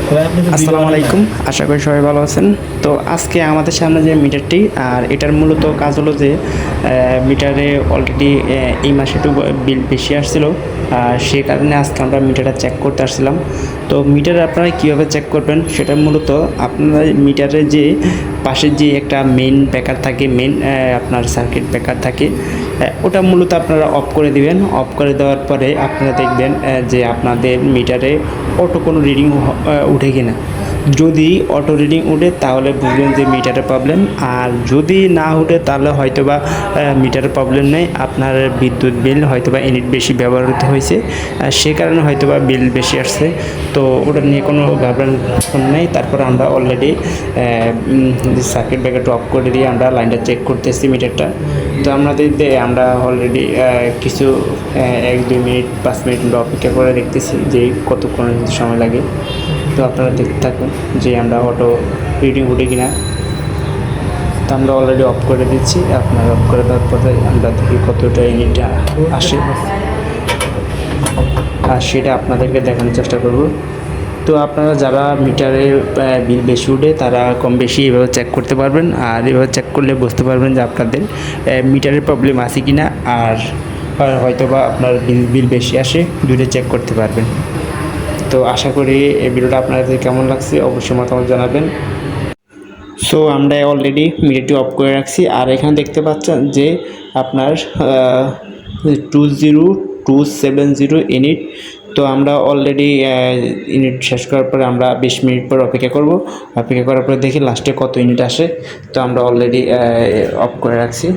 আসসালামু আলাইকুম, আশা করি সবাই ভালো আছেন। তো আজকে আমাদের সামনে যে মিটারটি, আর এটার মূলত কাজ হলো যে মিটারে অলরেডি এই মাসে একটু বিল বেশি আসছিল, সে কারণে আজকে আমরা মিটারটা চেক করতে আসছিলাম। তো মিটারে আপনারা কীভাবে চেক করবেন সেটা মূলত আপনারা মিটারে যে পাশে যে একটা মেইন ব্রেকার থাকে, মেইন আপনার সার্কিট ব্রেকার থাকে, ওটা মূলত আপনারা অফ করে দিবেন। অফ করে দেওয়ার পরে আপনারা দেখবেন যে আপনাদের মিটারে অটো কোনো রিডিং উঠে কিনা। যদি অটো রিডিং উঠে তাহলে বুঝবেন যে মিটারের প্রবলেম, আর যদি না উঠে তাহলে হয়তোবা মিটারের প্রবলেম নেই, আপনার বিদ্যুৎ বিল হয়তোবা ইউনিট বেশি ব্যবহৃত হয়েছে, সে কারণে হয়তোবা বিল বেশি আসছে। তো ওটা নিয়ে কোনো ঘাবড়ানোর নেই। তারপর আমরা অলরেডি সার্কিট ব্রেকারটা অফ করে দিয়ে আমরা লাইনটা চেক করতেছি মিটারটা। তো আমরা অলরেডি কিছু 1-2 মিনিট 5 মিনিট আমরা অপেক্ষা করে দেখতেছি যে কতক্ষণ সময় লাগে। তো আপনারা দেখতে থাকুন যে আমরা অটো রিডিং উঠে কিনা। তো আমরা অলরেডি অফ করে দিচ্ছি। আপনারা অফ করে দেওয়ার পরে আমরা দেখি কতটা ইউনিট আসে, আর সেটা আপনাদেরকে দেখানোর চেষ্টা করব। তো আপনারা যারা মিটারে বিল বেশি উঠে তারা কম বেশি এভাবে চেক করতে পারবেন, আর এভাবে চেক করলে বুঝতে পারবেন যে আপনাদের মিটারের প্রবলেম আছে কি না, আর হয়তোবা আপনার বিল বেশি আসে, দুইটা চেক করতে পারবেন। তো আশা করি এই ভিডিওটা আপনাদের কেমন লাগছে অবশ্যই মতামত জানাবেন। সো আমরা অলরেডি মিটারটি অফ করে রাখছি, আর এখানে দেখতে পাচ্ছেন যে আপনার 20270 ইউনিট। তো আমরা অলরেডি ইউনিট শেষ করার পরে আমরা 20 মিনিট পর অপেক্ষা করব। অপেক্ষা করার পরে দেখি লাস্টে কত ইউনিট আসে। তো আমরা অলরেডি অফ করে রাখছি।